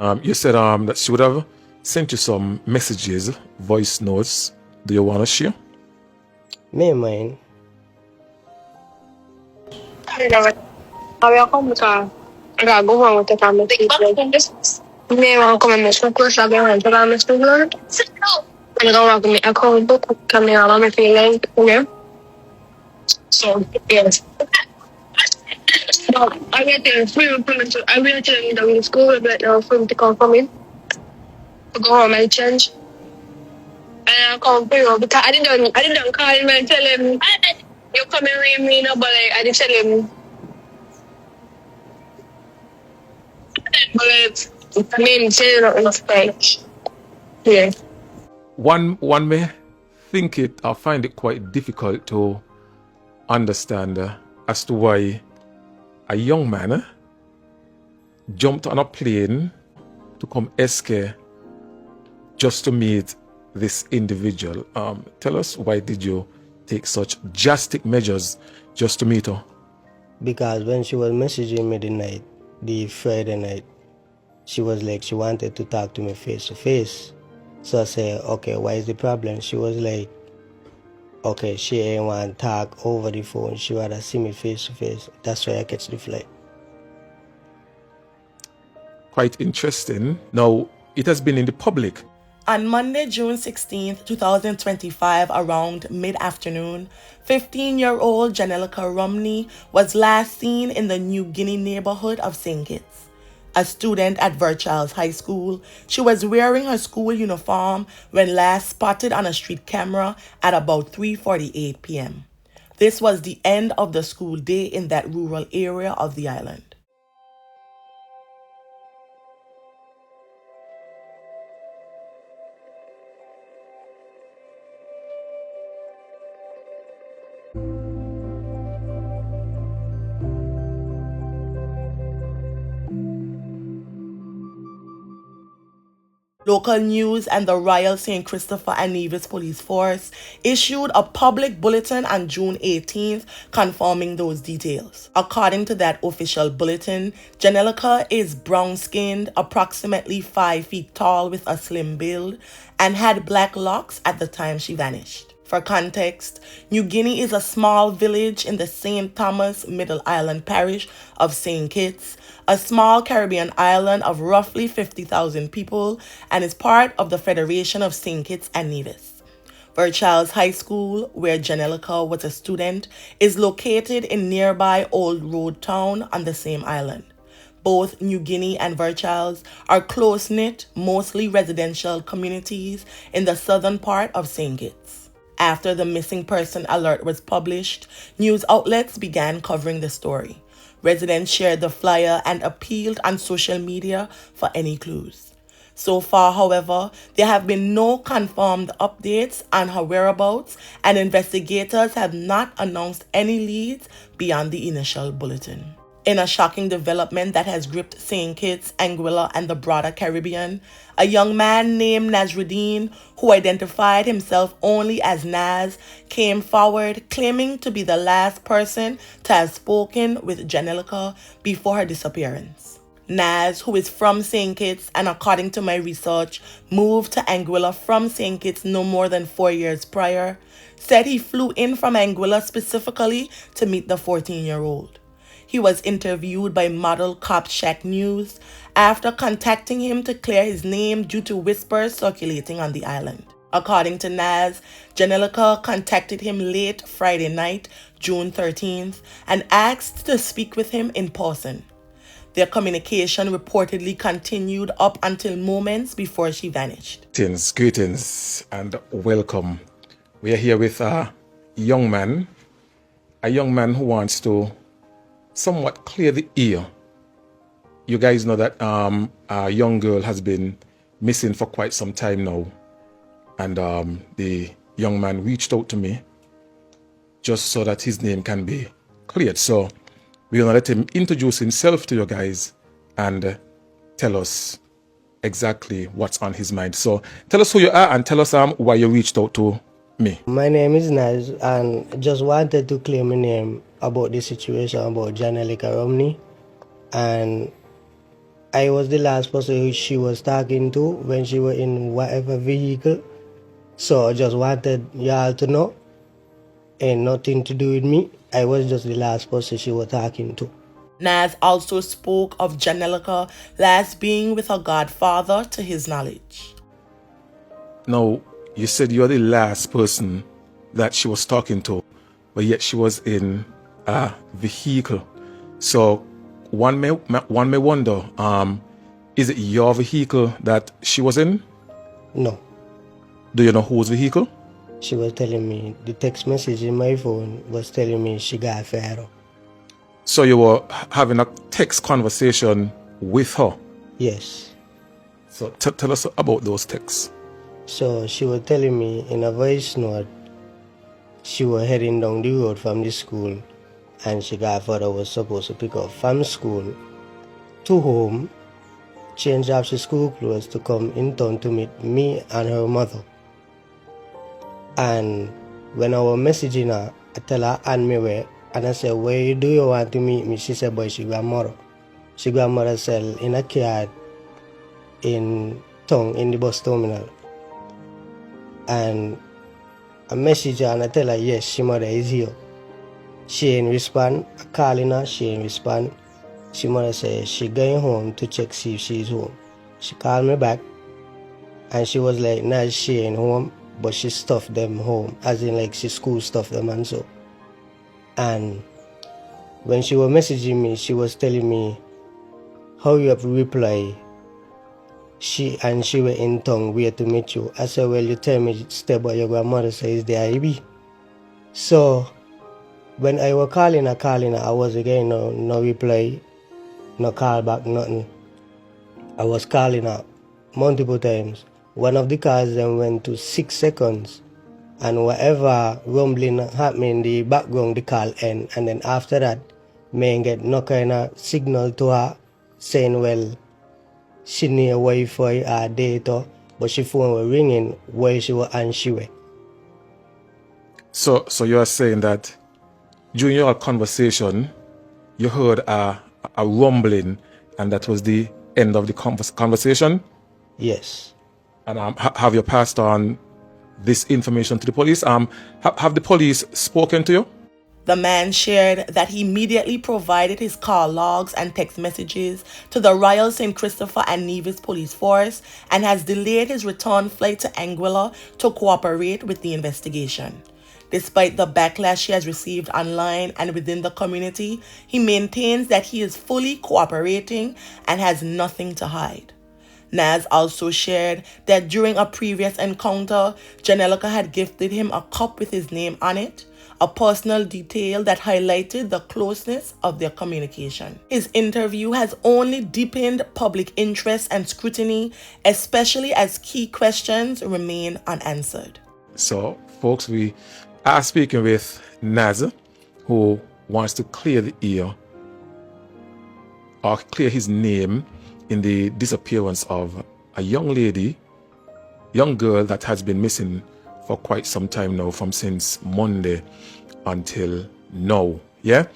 You said that she would have sent you some messages, voice notes. Do you want to share? Me mine. Había como que algo vamos a tratar de me van a comer mis cosas, había un tratar mis cosas. And I don't want to call book coming out of my feeling, So, yes. No, I get the free implementation. I will tell you that in school, but now for him to come for me to go home and change. And I come for you because I didn't call him and tell him, you coming with me, no, but like, I didn't tell him, but like, I mean, say nothing like, yeah. One may think it or find it quite difficult to understand as to why a young man jumped on a plane to come SK just to meet this individual. Tell us, why did you take such drastic measures just to meet her? Because when she was messaging me the Friday night, she was like she wanted to talk to me face to face. So I said, okay, what is the problem? She was like, okay, she ain't want to talk over the phone. She rather see me face to face. That's why I catch the flight. Quite interesting. Now, it has been in the public. On Monday, June 16th, 2025, around mid-afternoon, 15-year-old Janelika Romney was last seen in the New Guinea neighborhood of St. Kitts. A student at Virtuals High School, she was wearing her school uniform when last spotted on a street camera at about 3:48 p.m. This was the end of the school day in that rural area of the island. Local news and the Royal St. Christopher and Nevis Police Force issued a public bulletin on June 18th confirming those details. According to that official bulletin, Janelika is brown-skinned, approximately 5 feet tall with a slim build, and had black locks at the time she vanished. For context, New Guinea is a small village in the St. Thomas Middle Island parish of St. Kitts, a small Caribbean island of roughly 50,000 people, and is part of the Federation of St. Kitts and Nevis. Virtuals High School, where Janelika was a student, is located in nearby Old Road Town on the same island. Both New Guinea and Virtuals are close-knit, mostly residential communities in the southern part of St. Kitts. After the missing person alert was published, news outlets began covering the story. Residents shared the flyer and appealed on social media for any clues. So far, however, there have been no confirmed updates on her whereabouts, and investigators have not announced any leads beyond the initial bulletin. In a shocking development that has gripped St. Kitts, Anguilla, and the broader Caribbean, a young man named Nasruddin, who identified himself only as Naz, came forward claiming to be the last person to have spoken with Janelika before her disappearance. Naz, who is from St. Kitts and according to my research, moved to Anguilla from St. Kitts no more than 4 years prior, said he flew in from Anguilla specifically to meet the 14-year-old. He was interviewed by Model Cop Shack News after contacting him to clear his name due to whispers circulating on the island. According to Naz, Janelika contacted him late Friday night, June 13th, and asked to speak with him in person. Their communication reportedly continued up until moments before she vanished. Greetings and welcome. We are here with a young man who wants to somewhat clear the air. You guys know that a young girl has been missing for quite some time now, and the young man reached out to me just so that his name can be cleared. So we're gonna let him introduce himself to you guys and tell us exactly what's on his mind. So tell us who you are and tell us why you reached out to me. My name is Naz, and just wanted to clear my name about the situation about Janelika Romney. And I was the last person who she was talking to when she was in whatever vehicle. So I just wanted y'all to know, and nothing to do with me. I was just the last person she was talking to. Naz also spoke of Janelika last being with her godfather to his knowledge. Now, you said you're the last person that she was talking to, but yet she was in a vehicle. So one may wonder, is it your vehicle that she was in? No. Do you know whose vehicle? She was telling me, the text message in my phone was telling me she got Pharaoh. So you were having a text conversation with her? Yes. So tell us about those texts. So she was telling me in a voice note, she was heading down the road from the school, and she godfather was supposed to pick up from school to home, change off her school clothes to come in town to meet me and her mother. And when I was messaging her, I tell her and me where, and I said, where do you want to meet me? She said, boy, she grandmother. She grandmother sell in a car in town in the bus terminal. And I message her and I tell her, yes, she mother is here. She ain't respond. I calling her, she ain't respond. She mother say she going home to check see if she's home. She called me back and she was like, nah, she ain't home, but she stuffed them home, as in like she school stuffed them and so. And when she was messaging me, she was telling me how you have reply. She were in town where to meet you. I said, well, you tell me step by your grandmother says the IB. So when I was calling her, I was again no reply, no call back, nothing. I was calling her multiple times. One of the calls then went to 6 seconds, and whatever rumbling happening in the background, the call end. And then after that, me get no kind of signal to her saying, well, she need Wi-Fi or data, but she phone was ringing while she was on she way. So you are saying that during your conversation, you heard a rumbling, and that was the end of the conversation? Yes. And have you passed on this information to the police? Have the police spoken to you? The man shared that he immediately provided his call logs and text messages to the Royal St. Christopher and Nevis police force and has delayed his return flight to Anguilla to cooperate with the investigation. Despite the backlash he has received online and within the community, he maintains that he is fully cooperating and has nothing to hide. Naz also shared that during a previous encounter, Janelika had gifted him a cup with his name on it, a personal detail that highlighted the closeness of their communication. His interview has only deepened public interest and scrutiny, especially as key questions remain unanswered. So, folks, we are speaking with Naz, who wants to clear the air or clear his name in the disappearance of a young girl that has been missing for quite some time now, from since Monday until now. Yeah,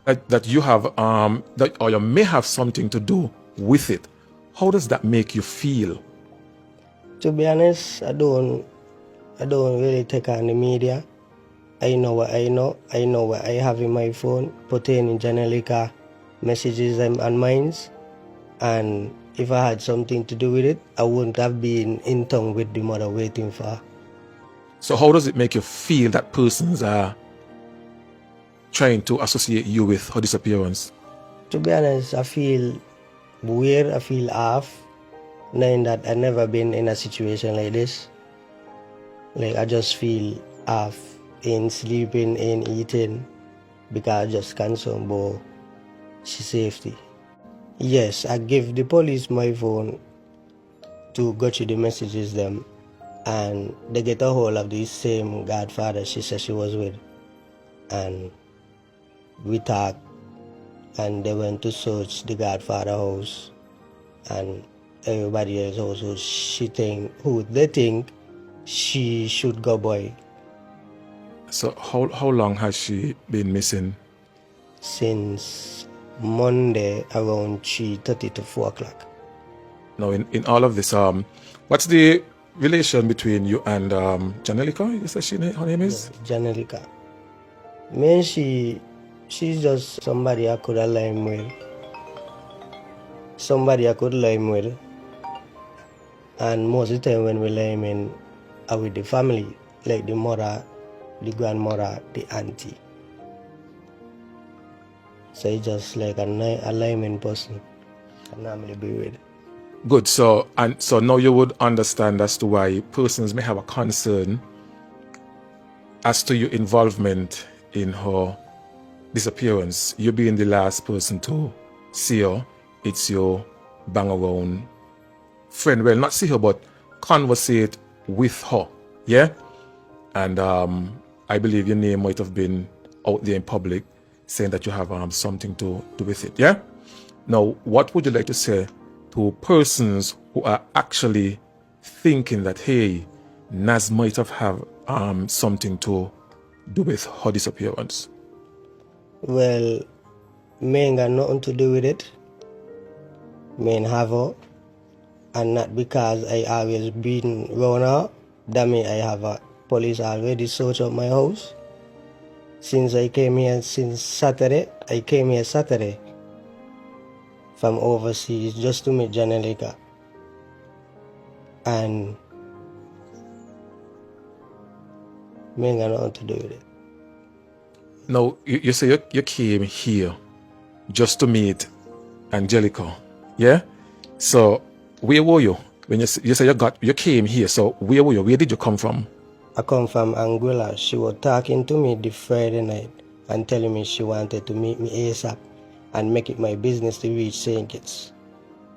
that you have that, or you may have something to do with it. How does that make you feel? To be honest, I don't really take on the media. I know what I know. I know what I have in my phone pertaining Janelika messages and mines. And if I had something to do with it, I wouldn't have been in town with the mother waiting for her. So how does it make you feel that persons are trying to associate you with her disappearance? To be honest, I feel weird, I feel off, knowing that I've never been in a situation like this. Like, I just feel off in sleeping, in eating, because I just concerned about she's safety. Yes, I give the police my phone to go through the messages them, and they get a hold of the same godfather she said she was with, and we talked, and they went to search the godfather house and everybody else also who they think she should go boy. So how long has she been missing? Since Monday around 3:30 to 4 o'clock. Now, in all of this, what's the relation between you and Janelika? You said her name is? Janelika. She's just somebody I could align with. Somebody I could align with. And most of the time when we align in are with the family, like the mother, the grandmother, the auntie. So it's just like an alignment person I normally be with. Good. So now you would understand as to why persons may have a concern as to your involvement in her disappearance. You being the last person to see her, it's your bang around friend. Well, not see her, but conversate with her. Yeah? And I believe your name might have been out there in public saying that you have something to do with it. Yeah? Now, what would you like to say to persons who are actually thinking that, hey, Naz might have something to do with her disappearance? Well, me ain't got nothing to do with it. Me ain't have her. And not because I always been around her. That mean I have a police already searched up my house. Since I came here since Saturday, I came here Saturday from overseas just to meet Janelika. And me ain't got nothing to do with it. Now, you say you came here just to meet Angelica, yeah? So, where were you? When you say you came here, so where were you? Where did you come from? I come from Anguilla. She was talking to me the Friday night and telling me she wanted to meet me ASAP and make it my business to reach St. Kitts.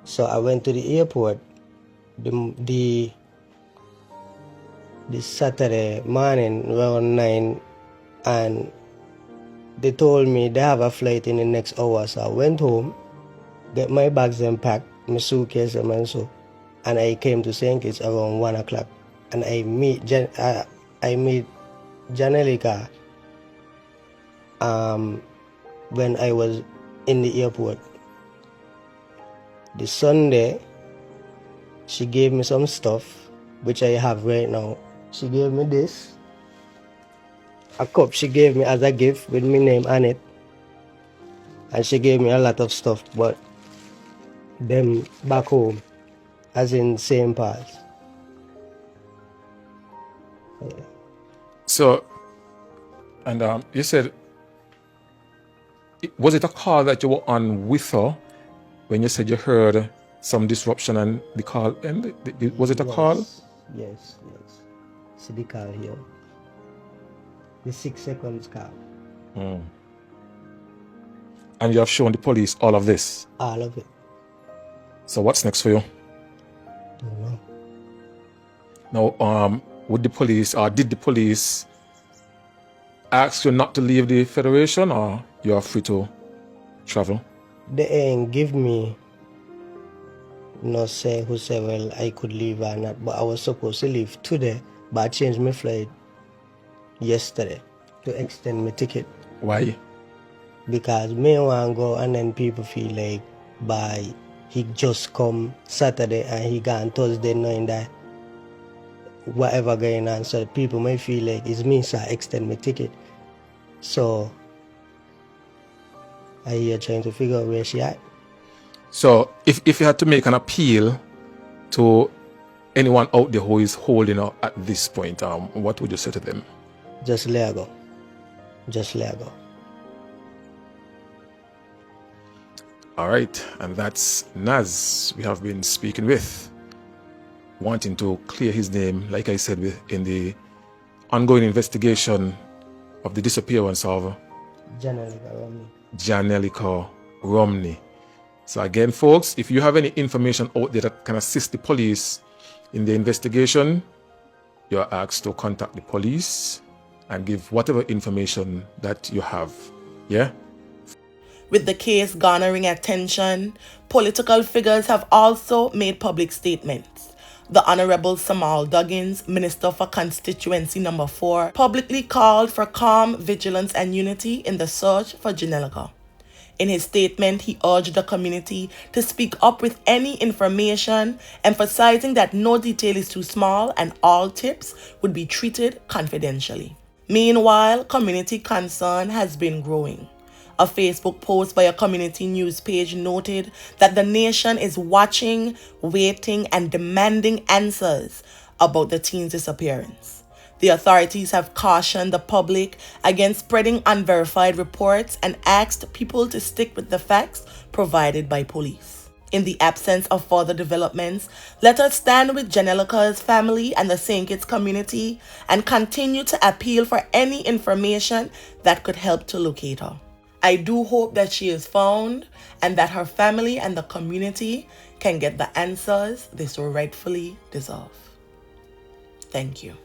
So I went to the airport the Saturday morning around 9, and they told me they have a flight in the next hour. So I went home, get my bags and packed, my suitcase and so, and I came to St. Kitts around 1 o'clock. And I meet Janelika when I was in the airport. The Sunday, she gave me some stuff, which I have right now. She gave me this, a cup she gave me as a gift with my name on it. And she gave me a lot of stuff, but them back home, as in St. Paul's. Yeah. So, and you said, was it a call that you were on with her when you said you heard some disruption and the call ended? Was it a call? Yes. See the call here. The 6 seconds call. And you have shown the police all of this? All of it. So what's next for you? Don't know. Now, would the police, or did the police ask you not to leave the Federation, or you are free to travel? They ain't give me no say who said, well, I could leave or not, but I was supposed to leave today, but I changed my flight yesterday to extend my ticket. Why? Because me want to go and then people feel like by he just come Saturday and he gone Thursday knowing that whatever going on, so people may feel like it's me, so I extend my ticket. So I here trying to figure out where she at. So if you had to make an appeal to anyone out there who is holding her at this point, what would you say to them? Just let her go. Just let her go. All right, and that's Naz we have been speaking with, wanting to clear his name, like I said, in the ongoing investigation of the disappearance of Janelika Romney. So again, folks, if you have any information out there that can assist the police in the investigation, you're asked to contact the police and give whatever information that you have. Yeah? With the case garnering attention, political figures have also made public statements. The Honorable Samal Duggins, Minister for Constituency Number 4, publicly called for calm, vigilance and unity in the search for Janelika. In his statement, he urged the community to speak up with any information, emphasizing that no detail is too small and all tips would be treated confidentially. Meanwhile, community concern has been growing. A Facebook post by a community news page noted that the nation is watching, waiting, and demanding answers about the teen's disappearance. The authorities have cautioned the public against spreading unverified reports and asked people to stick with the facts provided by police. In the absence of further developments, let us stand with Janelika's family and the St. Kitts community and continue to appeal for any information that could help to locate her. I do hope that she is found and that her family and the community can get the answers they so rightfully deserve. Thank you.